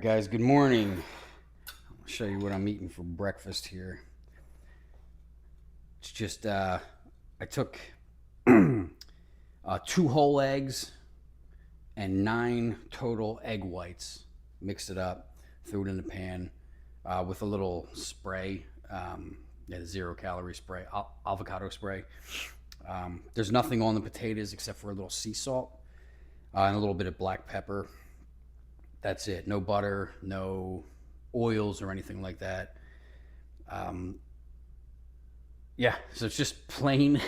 Guys, good morning. I'll show you what I'm eating for breakfast here. It's just, I took 2 whole eggs and 9 total egg whites, mixed it up, threw it in the pan with a little spray, the 0 calorie spray, avocado spray. There's nothing on the potatoes except for a little sea salt and a little bit of black pepper. That's it. No butter, no oils or anything like that. Um, yeah, so it's just plain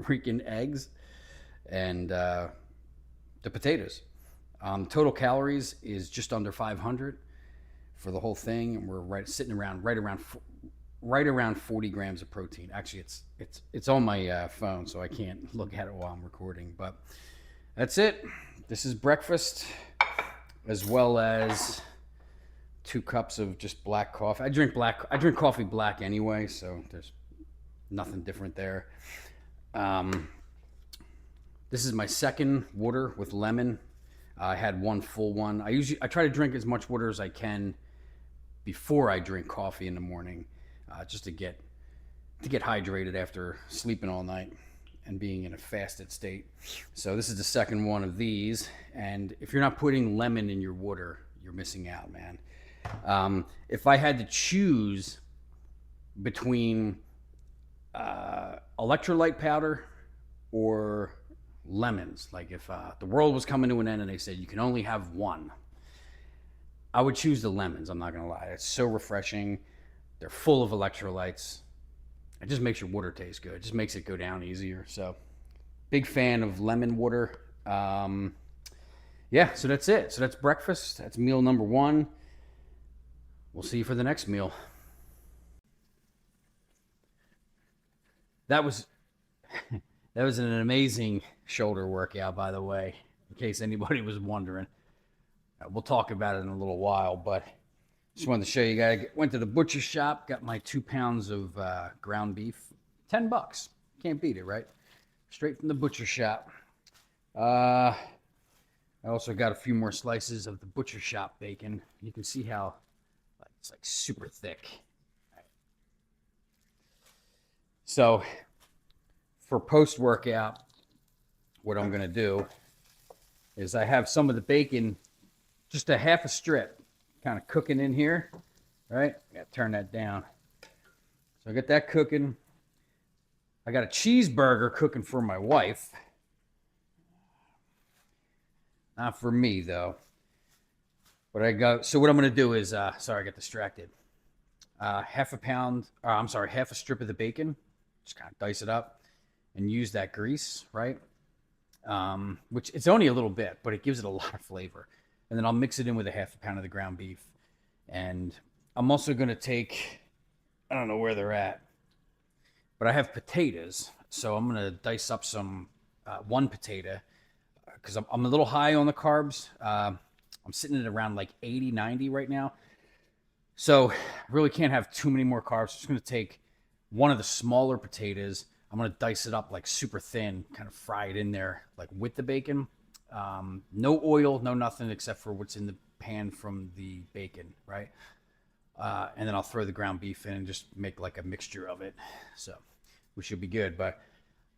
freaking eggs and the potatoes. Total calories is just under 500 for the whole thing, and we're sitting around right around 40 grams of protein. Actually, it's on my phone, so I can't look at it while I'm recording. But that's it. This is breakfast, as well as 2 cups of just black coffee. I drink coffee black anyway, so there's nothing different there. This is my second water with lemon. I had one full one. I try to drink as much water as I can before I drink coffee in the morning, just to get hydrated after sleeping all night and being in a fasted state. So this is the second one of these, and if you're not putting lemon in your water, you're missing out, man. If I had to choose between electrolyte powder or lemons, like if the world was coming to an end and they said you can only have one, I would choose the lemons. I'm not gonna lie, it's so refreshing. They're full of electrolytes. It just makes your water taste good. It just makes it go down easier. So big fan of lemon water. Yeah, so that's it. So that's breakfast. That's meal number one. We'll see you for the next meal. That was an amazing shoulder workout, by the way, in case anybody was wondering. We'll talk about it in a little while, but just wanted to show you guys. Went to the butcher shop, got my 2 pounds of ground beef, $10. Can't beat it, right? Straight from the butcher shop. I also got a few more slices of the butcher shop bacon. You can see how it's like super thick. So for post-workout, what I'm gonna do is I have some of the bacon, just a half a strip, kind of cooking in here, right? I gotta turn that down. So I got that cooking. I got a cheeseburger cooking for my wife. Not for me though. But so what I'm gonna do is, sorry, I got distracted. Half a strip of the bacon, just kind of dice it up and use that grease, right? Which it's only a little bit, but it gives it a lot of flavor. And then I'll mix it in with a half a pound of the ground beef. And I'm also going to take, I don't know where they're at, but I have potatoes. So I'm going to dice up one potato, because I'm a little high on the carbs. I'm sitting at around like 80, 90 right now. So I really can't have too many more carbs. I'm just going to take one of the smaller potatoes. I'm going to dice it up like super thin, kind of fry it in there like with the bacon. No oil, no nothing except for what's in the pan from the bacon, right? And then I'll throw the ground beef in and just make like a mixture of it. So we should be good. But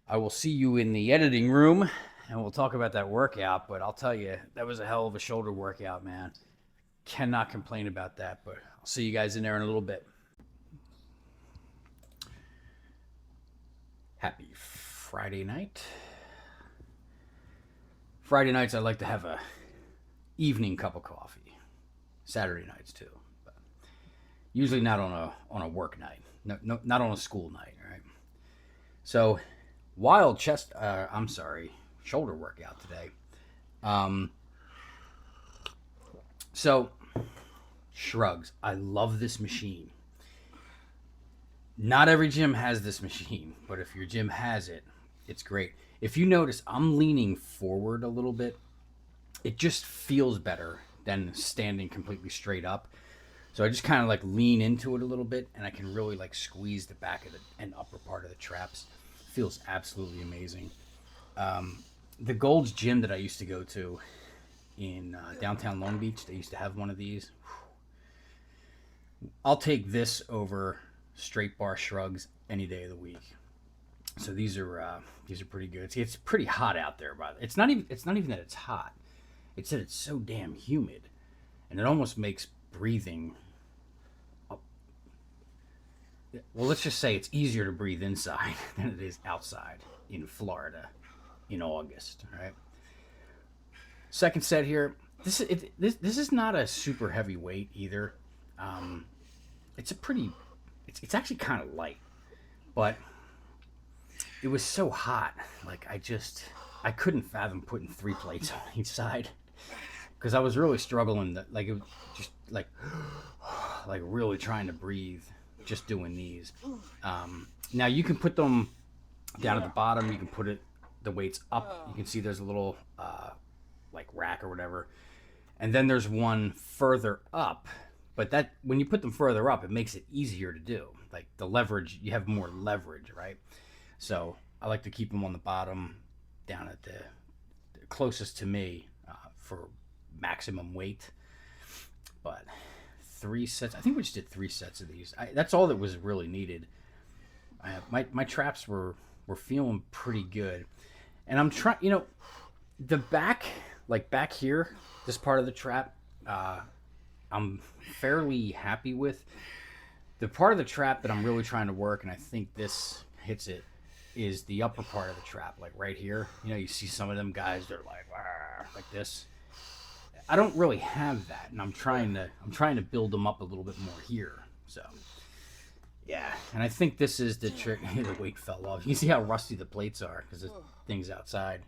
I will see you in the editing room and we'll talk about that workout. But I'll tell you, that was a hell of a shoulder workout, man. Cannot complain about that. But I'll see you guys in there in a little bit. Happy Friday night. Friday nights I like to have a evening cup of coffee. Saturday nights too, but usually not on a work night. No, not on a school night, right? So shoulder workout today. So shrugs. I love this machine. Not every gym has this machine, but if your gym has it, it's great. If you notice, I'm leaning forward a little bit. It just feels better than standing completely straight up. So I just kind of like lean into it a little bit, and I can really like squeeze the back of and upper part of the traps. It feels absolutely amazing. The Gold's Gym that I used to go to, in downtown Long Beach. They used to have one of these. I'll take this over straight bar shrugs any day of the week. So these are pretty good. See, it's pretty hot out there, but it's not even that it's hot. It's that it's so damn humid, and it almost makes breathing. Well, let's just say it's easier to breathe inside than it is outside in Florida in August. Right. Second set here. This is not a super heavy weight either. Um, it's a pretty. It's actually kind of light, but it was so hot. Like I couldn't fathom putting 3 plates on each side because I was really struggling. Like it was just like really trying to breathe, just doing these. Now you can put them down at the bottom. You can put the weights up. You can see there's a little like rack or whatever, and then there's one further up. But that when you put them further up, it makes it easier to do. Like the leverage, you have more leverage, right? So I like to keep them on the bottom, down at the closest to me for maximum weight. But 3 sets, I think we just did 3 sets of these. That's all that was really needed. My traps were feeling pretty good, and I'm trying. The back, like back here, this part of the trap, I'm fairly happy with. The part of the trap that I'm really trying to work, and I think this hits it, is the upper part of the trap, like right here. You see some of them guys, they're like this. I don't really have that, and I'm trying to build them up a little bit more here. So, yeah, and I think this is the trick. The weight fell off. You can see how rusty the plates are because the thing's outside.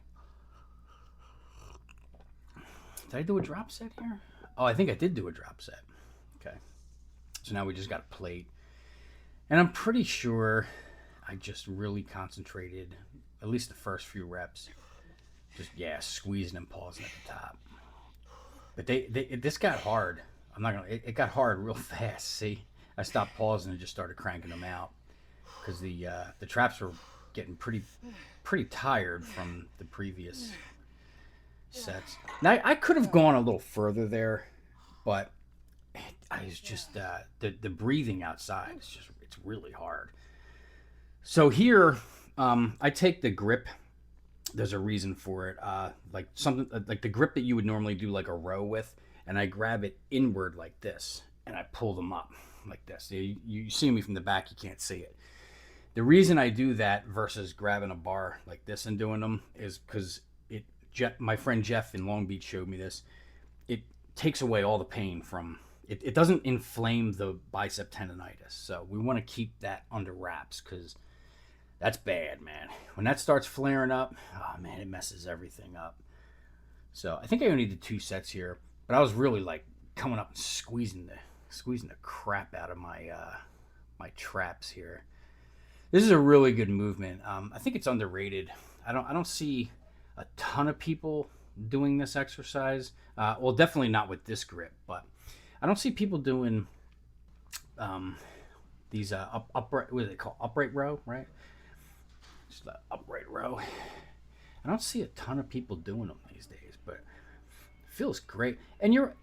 Did I do a drop set here? Oh, I think I did do a drop set. Okay, so now we just got a plate, and I'm pretty sure I just really concentrated, at least the first few reps, just squeezing and pausing at the top. But this got hard. I'm not gonna. It got hard real fast. See, I stopped pausing and just started cranking them out because the traps were getting pretty tired from the previous sets. Now I could have gone a little further there, but I was just the breathing outside. It's really hard. So here, I take the grip. There's a reason for it. Like something like the grip that you would normally do like a row with, and I grab it inward like this, and I pull them up like this. You see me from the back, you can't see it. The reason I do that versus grabbing a bar like this and doing them is because my friend Jeff in Long Beach showed me this. It takes away all the pain from it. It doesn't inflame the bicep tendonitis. So we want to keep that under wraps because that's bad, man. When that starts flaring up, oh man, it messes everything up. So I think I only did 2 sets here, but I was really like coming up and squeezing the crap out of my my traps here. This is a really good movement. I think it's underrated. I don't see a ton of people doing this exercise. Well, definitely not with this grip, but I don't see people doing these upright. What do they call upright row? Right, just the upright row. I don't see a ton of people doing them these days, but it feels great. And you're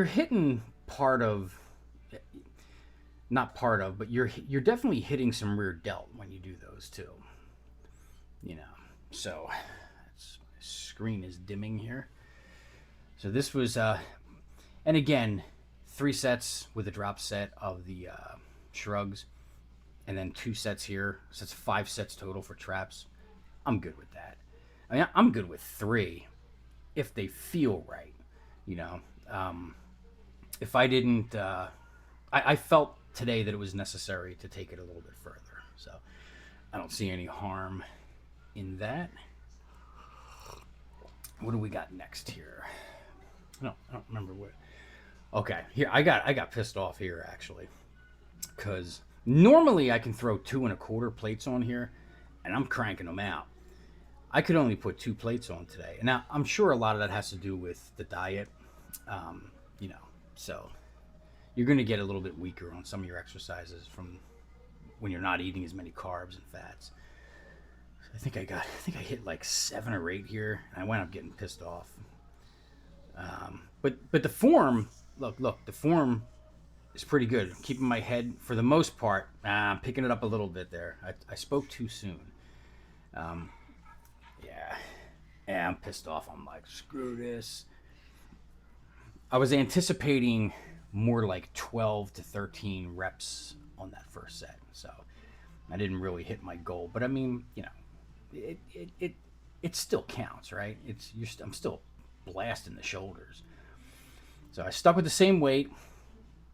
hitting part of, not part of, but you're definitely hitting some rear delt when you do those too. So my screen is dimming here. So this was, and again, 3 sets with a drop set of the shrugs, and then 2 sets here. So it's 5 sets total for traps. I'm good with that. I mean, I'm good with 3 if they feel right. If I didn't, I felt today that it was necessary to take it a little bit further. So I don't see any harm in that. What do we got next here? I don't remember what. Okay, here I got pissed off here actually, because normally I can throw 2 1/4 plates on here, and I'm cranking them out. I could only put 2 plates on today, and now I'm sure a lot of that has to do with the diet. So you're going to get a little bit weaker on some of your exercises from when you're not eating as many carbs and fats. I think I hit like 7 or 8 here, and I wound up getting pissed off. But the form, look, the form is pretty good. I'm keeping my head for the most part. I'm picking it up a little bit there. I spoke too soon. Um, yeah, yeah, I'm pissed off. I'm like, screw this. I was anticipating more like 12 to 13 reps on that first set, so I didn't really hit my goal. But I mean, it still counts, right? I'm still blasting the shoulders. So I stuck with the same weight,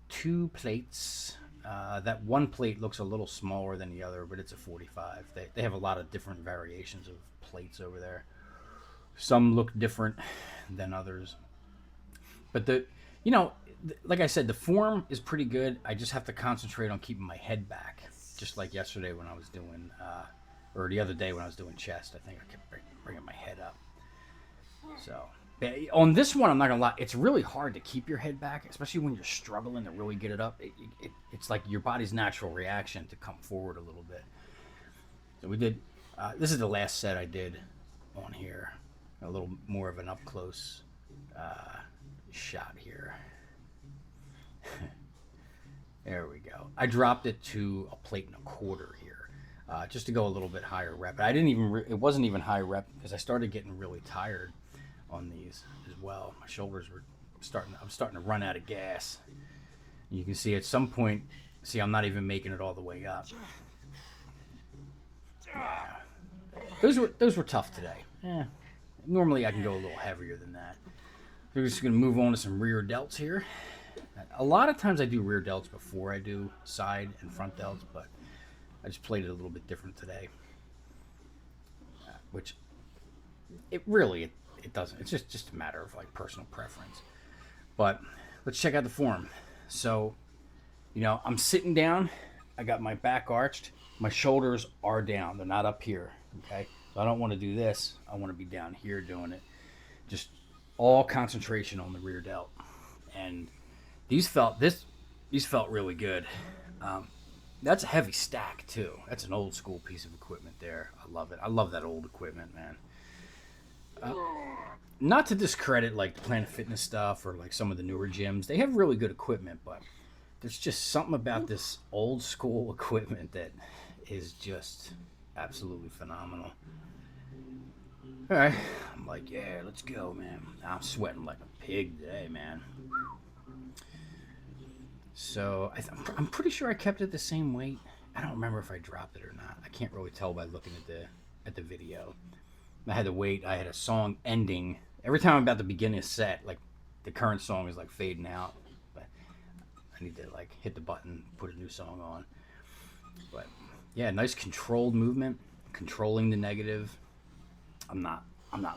2 plates. That one plate looks a little smaller than the other, but it's a 45. They have a lot of different variations of plates over there. Some look different than others. But like I said, the form is pretty good. I just have to concentrate on keeping my head back. Just like yesterday when I was doing, or the other day when I was doing chest, I think I kept bringing my head up. So on this one, I'm not gonna lie, it's really hard to keep your head back, especially when you're struggling to really get it up. It's like your body's natural reaction to come forward a little bit. So we did. This is the last set I did on here. A little more of an up close shot here. There we go. I dropped it to a plate and a quarter here, just to go a little bit higher rep. I didn't even. It wasn't even high rep because I started getting really tired on these as well. My shoulders were I'm starting to run out of gas. You can see at some point. See, I'm not even making it all the way up. Yeah. Those were tough today. Yeah. Normally I can go a little heavier than that. We're just going to move on to some rear delts here. A lot of times I do rear delts before I do side and front delts, but I just played it a little bit different today. Which it doesn't. It's just a matter of like personal preference. But let's check out the form. So, I'm sitting down. I got my back arched. My shoulders are down. They're not up here. Okay. So I don't want to do this. I want to be down here doing it. Just all concentration on the rear delt. And these felt really good. That's a heavy stack too. That's an old school piece of equipment there. I love it. I love that old equipment, man. Not to discredit like the Planet Fitness stuff or like some of the newer gyms. They have really good equipment, but there's just something about this old school equipment that is just absolutely phenomenal. All right, I'm like, yeah, let's go, man. I'm sweating like a pig today, man. So I'm pretty sure I kept it the same weight. I don't remember if I dropped it or not. I can't really tell by looking at the video. I had to wait. I had a song ending. Every time I'm about to begin a set, like the current song is like fading out. But I need to like hit the button, put a new song on. But yeah, nice controlled movement, controlling the negative. I'm not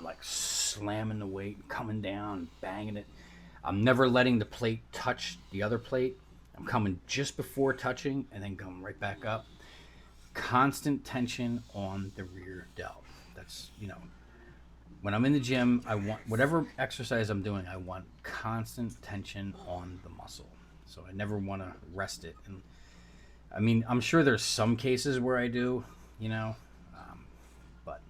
like slamming the weight, coming down, banging it. I'm never letting the plate touch the other plate. I'm coming just before touching and then going right back up. Constant tension on the rear delt. That's, when I'm in the gym, I want, whatever exercise I'm doing, I want constant tension on the muscle. So I never want to rest it. And I mean, I'm sure there's some cases where I do, but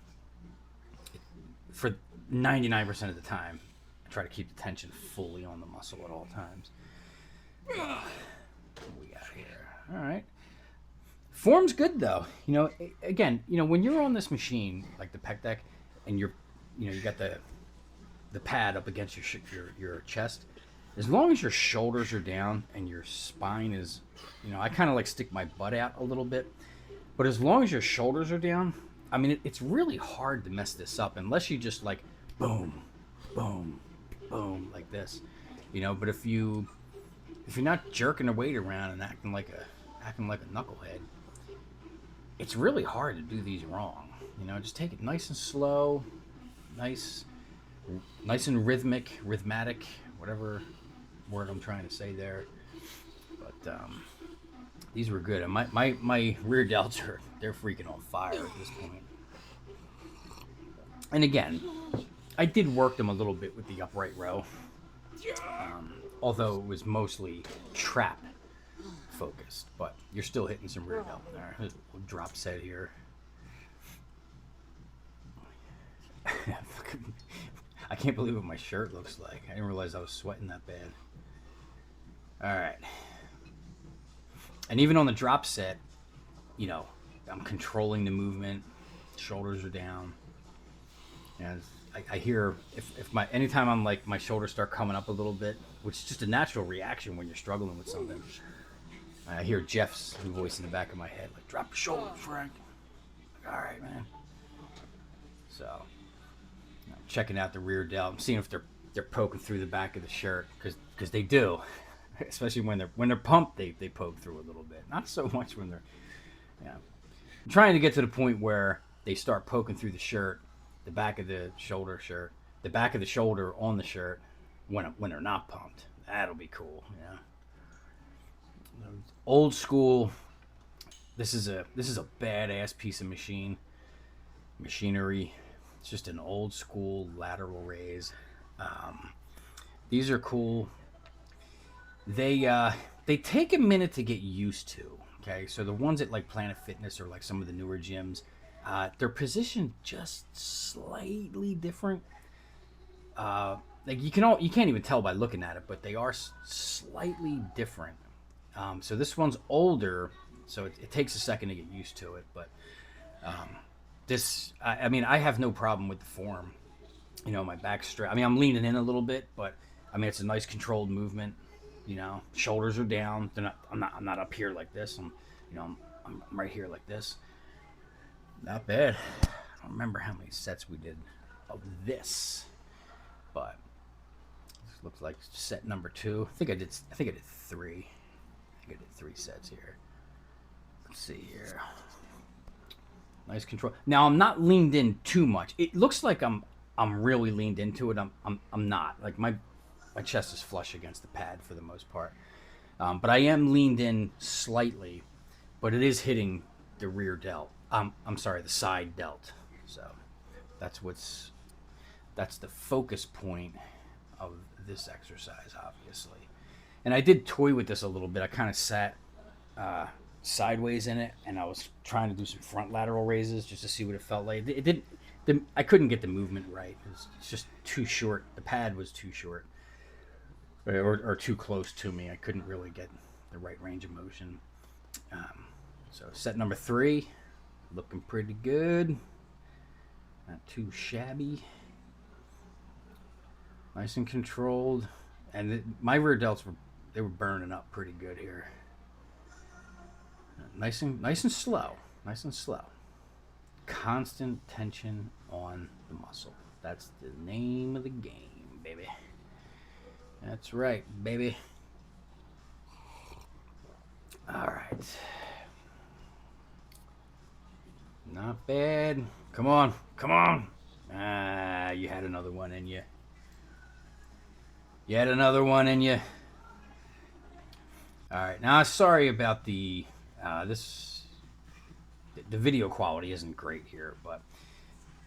for 99% of the time, I try to keep the tension fully on the muscle at all times. What we got here? All right. Form's good though. Again, when you're on this machine like the pec deck, and you got the pad up against your chest, as long as your shoulders are down and your spine is, I kind of like stick my butt out a little bit, but as long as your shoulders are down, I mean, it's really hard to mess this up unless you just like boom, boom, boom like this, But if you're not jerking the weight around and acting like a knucklehead, it's really hard to do these wrong. Just take it nice and slow, nice and rhythmatic, whatever word I'm trying to say there. But these were good. And my rear delts they're freaking on fire at this point. And again, I did work them a little bit with the upright row, although it was mostly trap focused, but you're still hitting some rear delt there. There's a little drop set here. I can't believe what my shirt looks like. I didn't realize I was sweating that bad. All right. And even on the drop set, you know, I'm controlling the movement. Shoulders are down. And I hear if my anytime I'm like my shoulders start coming up a little bit, which is just a natural reaction when you're struggling with something. I hear Jeff's voice in the back of my head, like, drop your shoulders, Frank. Like, all right, man. So, I'm checking out the rear delt. I'm seeing if they're poking through the back of the shirt, because they do, especially when they're pumped. They poke through a little bit. Not so much when they're, yeah. I'm trying to get to the point where they start poking through the shirt, the back of the shoulder shirt, the back of the shoulder on the shirt, when they're not pumped. That'll be cool. Yeah. Old school. This is a badass piece of machinery. It's just an old school lateral raise. These are cool. They take a minute to get used to. Okay, so the ones at like Planet Fitness or like some of the newer gyms, they're positioned just slightly different. Like you can't even tell by looking at it, but they are slightly different. So this one's older, so it takes a second to get used to it. But I mean, I have no problem with the form. You know, my back straight. I mean, I'm leaning in a little bit, but I mean, it's a nice controlled movement. You know, shoulders are down. They're not. I'm not up here like this. I'm right here like this. Not bad. I don't remember how many sets we did of this, but this looks like set number 2. I think I did 3. I did 3 sets here. Let's see here. Nice control. Now I'm not leaned in too much. It looks like I'm really leaned into it. I'm not. Like my chest is flush against the pad for the most part. But I am leaned in slightly, but it is hitting the rear delt. I'm sorry, the side delt. So that's the focus point of this exercise, obviously. And I did toy with this a little bit. I kind of sat sideways in it, and I was trying to do some front lateral raises just to see what it felt like. It didn't. I couldn't get the movement right. It's just too short. The pad was too short, or too close to me. I couldn't really get the right range of motion. So set number 3, looking pretty good. Not too shabby. Nice and controlled. And my rear delts were burning up pretty good here. Nice and slow. Nice and slow. Constant tension on the muscle. That's the name of the game, baby. That's right, baby. All right. Not bad. Come on. Come on. Ah, you had another one in you. You had another one in you. All right. Now, sorry about the the video quality isn't great here, but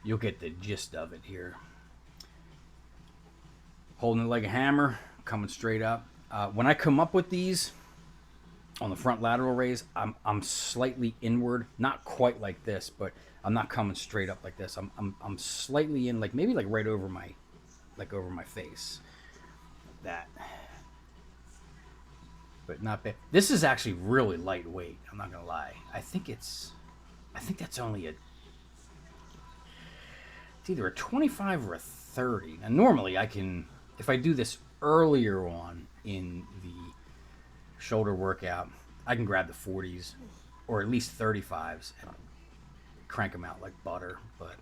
you'll get the gist of it here. Holding it like a hammer, coming straight up. When I come up with these on the front lateral raise, I'm slightly inward, not quite like this, but I'm not coming straight up like this. I'm slightly in, like maybe like right over my face. That, but not bad. This is actually really lightweight. I'm not gonna lie. I think that's only it's either a 25 or a 30. And normally I can, if I do this earlier on in the shoulder workout, I can grab the 40s or at least 35s and crank them out like butter. But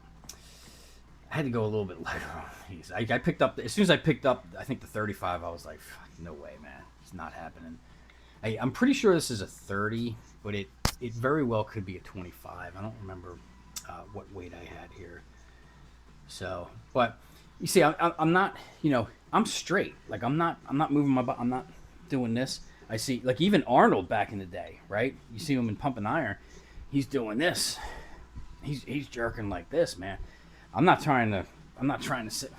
I had to go a little bit lighter on these. I picked up, as soon as I picked up, I think the 35, I was like, no way, man. It's not happening. I'm pretty sure this is a 30, but it very well could be a 25. I don't remember what weight I had here. So, but you see, I'm not, I'm straight. Like I'm not moving my butt. I'm not doing this. I see, like even Arnold back in the day, right? You see him in Pump and Iron. He's doing this. He's jerking like this, man. I'm not trying to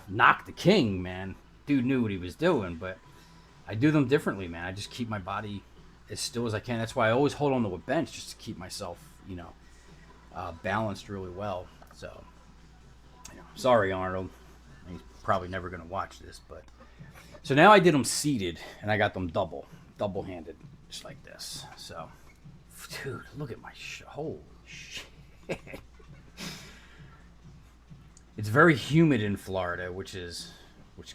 knock the king, man. Dude knew what he was doing, but I do them differently, man. I just keep my body as still as I can. That's why I always hold on to a bench, just to keep myself, balanced really well. So, Sorry, Arnold. He's probably never going to watch this, but so now I did them seated, and I got them double-handed, just like this. So, dude, look at my holy shit. It's very humid in Florida, which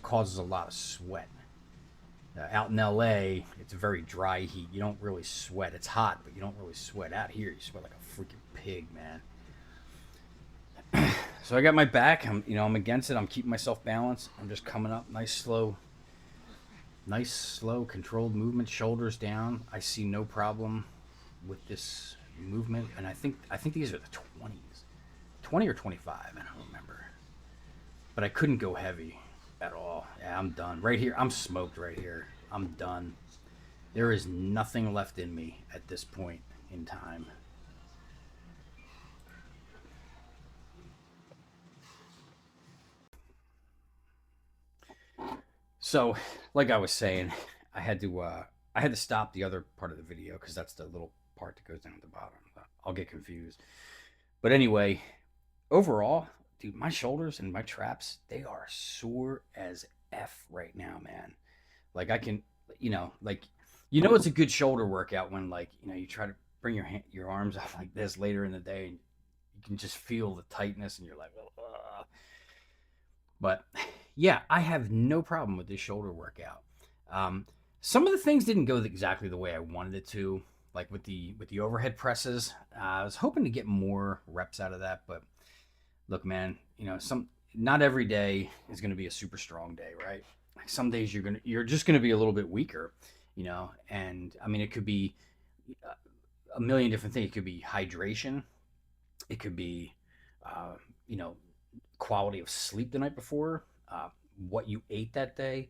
causes a lot of sweat. Out in LA, it's a very dry heat. You don't really sweat. It's hot, but you don't really sweat. Out here, you sweat like a freaking pig, man. So I got my back. I'm against it. I'm keeping myself balanced. I'm just coming up, nice, slow, controlled movement. Shoulders down. I see no problem with this movement, and I think these are the 20s, 20 or 25. I don't remember, but I couldn't go heavy at all. Yeah, I'm done right here. I'm smoked right here. I'm done. There is nothing left in me at this point in time. So, like I was saying, I had to stop the other part of the video because that's the little part that goes down at the bottom. I'll get confused. But anyway, overall, dude, my shoulders and my traps, they are sore as F right now, man. Like I can, like it's a good shoulder workout when you try to bring your arms up like this later in the day and you can just feel the tightness and you're like, ugh. But yeah, I have no problem with this shoulder workout. Some of the things didn't go exactly the way I wanted it to, like with the overhead presses. I was hoping to get more reps out of that, but look, man, not every day is going to be a super strong day, right? Like some days you're just going to be a little bit weaker, and I mean it could be a million different things. It could be hydration, it could be uh, you know quality of sleep the night before, what you ate that day.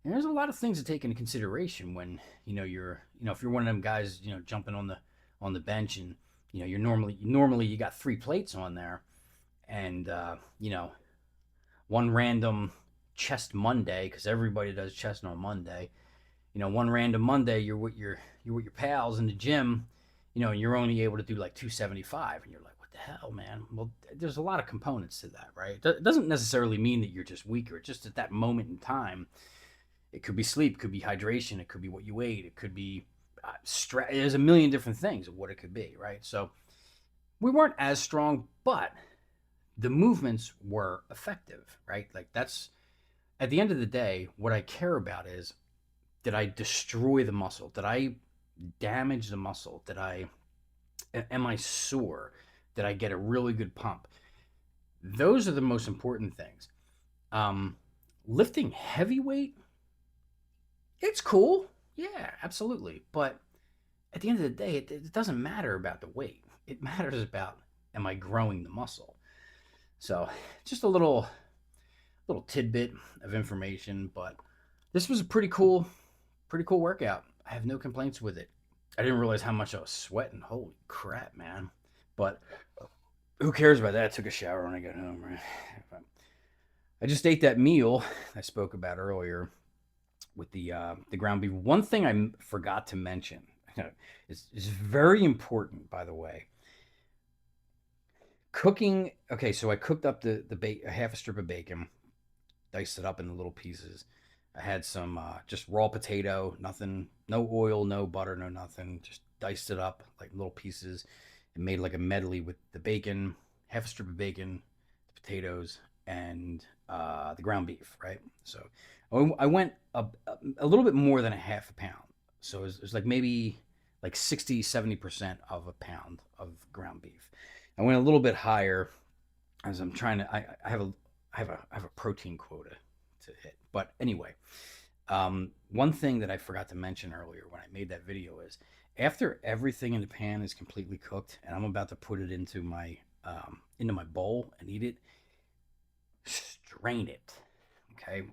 And there's a lot of things to take into consideration when if you're one of them guys jumping on the bench and you're normally you got 3 plates on there, and one random chest Monday, because everybody does chest on Monday. One random Monday you're with your pals in the gym, and you're only able to do like 275, and you're like, what the hell, man? Well, there's a lot of components to that, right? It doesn't necessarily mean that you're just weaker. It's just at that moment in time, it could be sleep, it could be hydration, it could be what you ate, it could be stress. There's a million different things of what it could be, right? So we weren't as strong, but the movements were effective, right? Like that's at the end of the day, what I care about is, did I destroy the muscle? Did I damage the muscle? Am I sore? Did I get a really good pump? Those are the most important things. Lifting heavyweight, it's cool. Yeah, absolutely. But at the end of the day, it doesn't matter about the weight. It matters about, am I growing the muscle? So just a little tidbit of information, but this was a pretty cool workout. I have no complaints with it. I didn't realize how much I was sweating. Holy crap, man. But who cares about that? I took a shower when I got home, right? I just ate that meal I spoke about earlier with the ground beef. One thing I forgot to mention is very important, by the way. Cooking. Okay, so I cooked up the a half a strip of bacon, diced it up into little pieces. I had some just raw potato, nothing, no oil, no butter, no nothing. Just diced it up like little pieces and made like a medley with the bacon, half a strip of bacon, the potatoes, and the ground beef, right? So I went a little bit more than a half a pound. So it was like maybe like 60-70% of a pound of ground beef. I went a little bit higher as I'm trying to. I have a protein quota to hit. But anyway, one thing that I forgot to mention earlier when I made that video is, after everything in the pan is completely cooked and I'm about to put it into my bowl and eat it, strain it. Okay,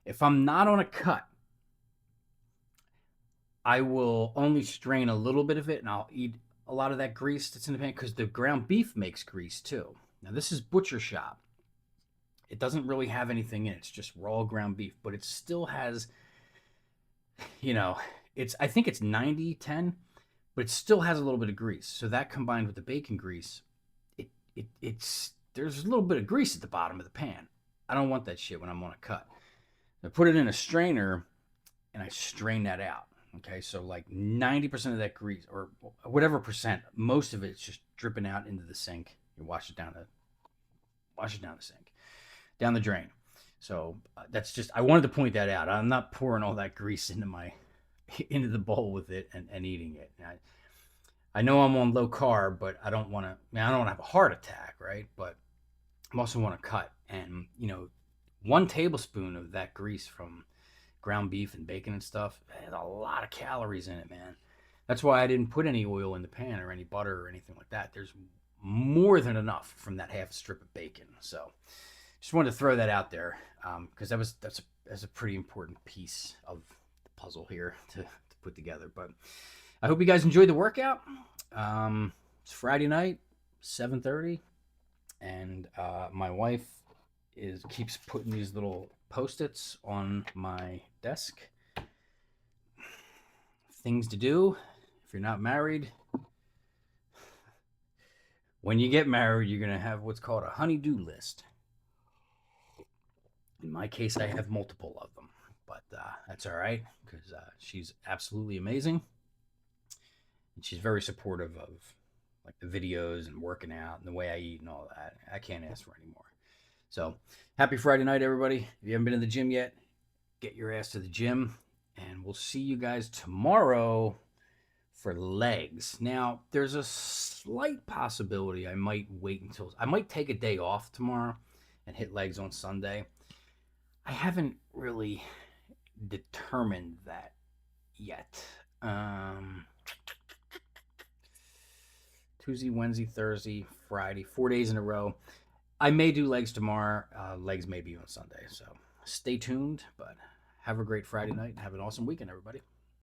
if I'm not on a cut, I will only strain a little bit of it and I'll eat a lot of that grease that's in the pan, because the ground beef makes grease too. Now this is butcher shop. It doesn't really have anything in it. It's just raw ground beef, but it still has, I think it's 90-10, but it still has a little bit of grease. So that combined with the bacon grease, it's there's a little bit of grease at the bottom of the pan. I don't want that shit when I'm on a cut. I put it in a strainer and I strain that out. Okay, so like 90% of that grease, or whatever percent, most of it's just dripping out into the sink. You wash it down the sink, down the drain. So that's just, I wanted to point that out. I'm not pouring all that grease into the bowl with it and eating it. I know I'm on low carb, but I don't want to. I don't want to have a heart attack, right? But I also want to cut, and 1 tablespoon of that grease from ground beef and bacon and stuff has a lot of calories in it, man. That's why I didn't put any oil in the pan or any butter or anything like that. There's more than enough from that half a strip of bacon. So just wanted to throw that out there because that's a pretty important piece of the puzzle here to put together. But I hope you guys enjoyed the workout. It's Friday night, 7:30, and my wife keeps putting these little Post-its on my desk. Things to do if you're not married. When you get married, you're going to have what's called a honey-do list. In my case, I have multiple of them, but that's all right because she's absolutely amazing. And she's very supportive of like the videos and working out and the way I eat and all that. I can't ask for any more. So happy Friday night, everybody. If you haven't been in the gym yet, get your ass to the gym. And we'll see you guys tomorrow for legs. Now, there's a slight possibility I might take a day off tomorrow and hit legs on Sunday. I haven't really determined that yet. Tuesday, Wednesday, Thursday, Friday, 4 days in a row. I may do legs tomorrow. Legs may be on Sunday. So stay tuned, but have a great Friday night and have an awesome weekend, everybody.